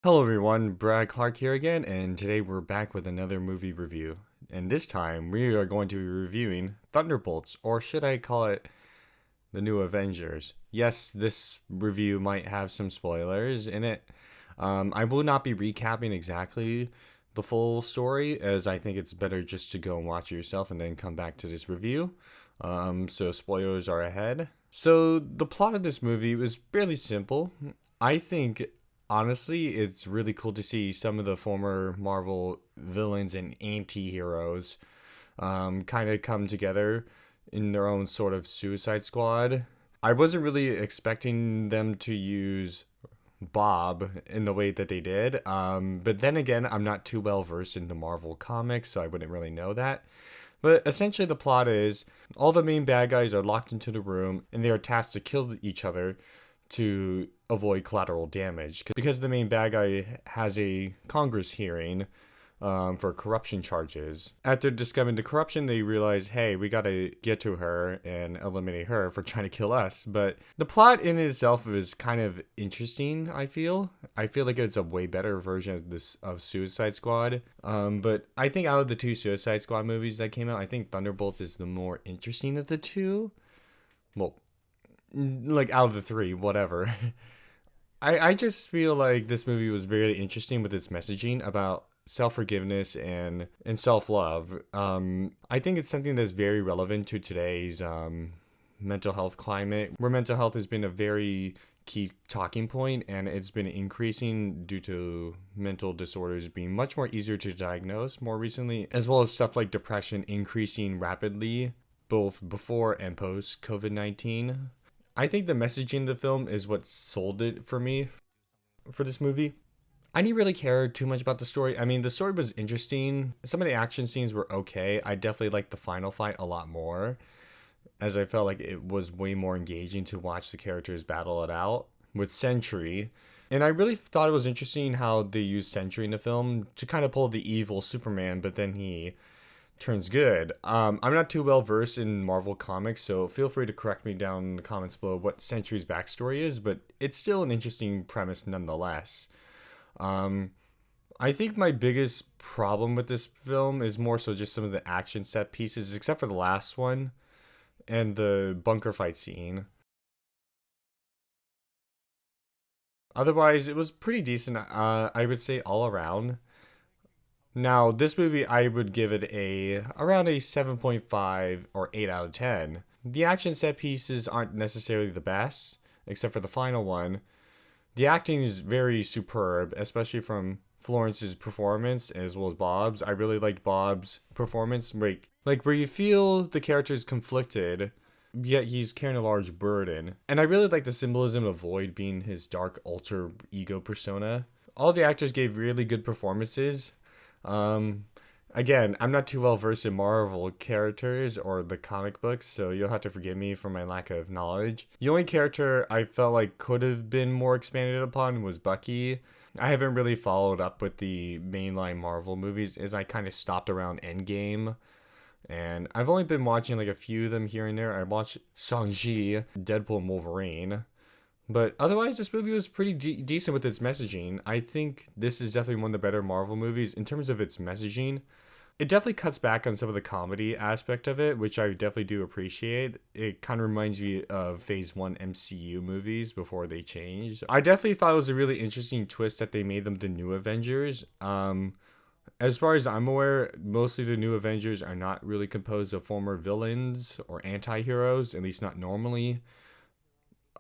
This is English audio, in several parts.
Hello everyone, Brad Clark here again, and today we're back with another movie review. And this time we are going to be reviewing Thunderbolts, or should I call it the New Avengers? Yes, this review might have some spoilers in it. I will not be recapping exactly the full story, as I think it's better just to go and watch it yourself and then come back to this review. So spoilers are ahead. So the plot of this movie was fairly simple. I think honestly, it's really cool to see some of the former Marvel villains and anti-heroes kind of come together in their own sort of Suicide Squad. I wasn't really expecting them to use Bob in the way that they did. But then again, I'm not too well versed in the Marvel comics, so I wouldn't really know that. But essentially, the plot is all the main bad guys are locked into the room and they are tasked to kill each other to avoid collateral damage. Because the main bad guy has a Congress hearing for corruption charges. After discovering the corruption, they realize, hey, we gotta get to her and eliminate her for trying to kill us. But the plot in itself is kind of interesting, I feel. I feel like it's a way better version of this of Suicide Squad. But I think out of the two Suicide Squad movies that came out, I think Thunderbolts is the more interesting of the two. Well, like out of the three, whatever. I just feel like this movie was very interesting with its messaging about self forgiveness and self love. I think it's something that's very relevant to today's mental health climate, where mental health has been a very key talking point, and it's been increasing due to mental disorders being much more easier to diagnose more recently, as well as stuff like depression increasing rapidly both before and post COVID-19. I think the messaging of the film is what sold it for me for this movie. I didn't really care too much about the story. I mean, the story was interesting. Some of the action scenes were okay. I definitely liked the final fight a lot more, as I felt like it was way more engaging to watch the characters battle it out with Sentry. And I really thought it was interesting how they used Sentry in the film to kind of pull the evil Superman, but then he turns good. I'm not too well versed in Marvel comics, so feel free to correct me down in the comments below what Sentry's backstory is, but it's still an interesting premise nonetheless. Um, I think my biggest problem with this film is more so just some of the action set pieces, except for the last one and the bunker fight scene. Otherwise, it was pretty decent. I would say all around. Now, this movie, I would give it a around a 7.5 or 8 out of 10. The action set pieces aren't necessarily the best, except for the final one. The acting is very superb, especially from Florence's performance as well as Bob's. I really liked Bob's performance, like where you feel the character is conflicted, yet he's carrying a large burden. And I really like the symbolism of Void being his dark alter ego persona. All the actors gave really good performances. Um, Again, I'm not too well versed in Marvel characters or the comic books, so you'll have to forgive me for my lack of knowledge. The only character I felt like could have been more expanded upon was Bucky. I haven't really followed up with the mainline Marvel movies as I kind of stopped around Endgame. And I've only been watching like a few of them here and there. I watched Shang-Chi, Deadpool, and Wolverine. But otherwise, this movie was pretty decent with its messaging. I think this is definitely one of the better Marvel movies in terms of its messaging. It definitely cuts back on some of the comedy aspect of it, which I definitely do appreciate. It kind of reminds me of Phase 1 MCU movies before they changed. I definitely thought it was a really interesting twist that they made them the New Avengers. As far as I'm aware, mostly the New Avengers are not really composed of former villains or anti-heroes, at least not normally.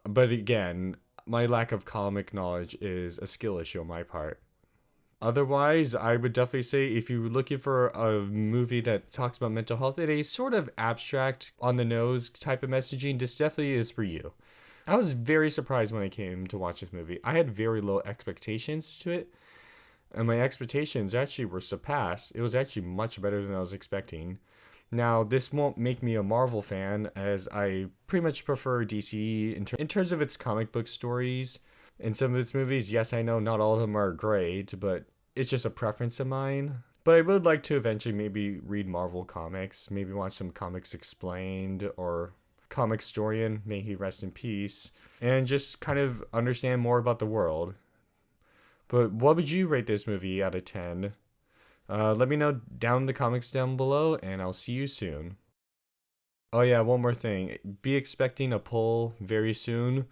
But again, my lack of comic knowledge is a skill issue on my part. Otherwise, I would definitely say if you're looking for a movie that talks about mental health in a sort of abstract, on the nose type of messaging, this definitely is for you. I was very surprised when I came to watch this movie. I had very low expectations to it, and my expectations actually were surpassed. It was actually much better than I was expecting. Now, this won't make me a Marvel fan, as I pretty much prefer DC in terms of its comic book stories. In some of its movies, yes, I know not all of them are great, but it's just a preference of mine. But I would like to eventually maybe read Marvel comics, maybe watch some Comics Explained or Comic Historian, may he rest in peace, and just kind of understand more about the world. But what would you rate this movie out of 10? Let me know down in the comments down below, and I'll see you soon. Oh yeah, one more thing. Be expecting a poll very soon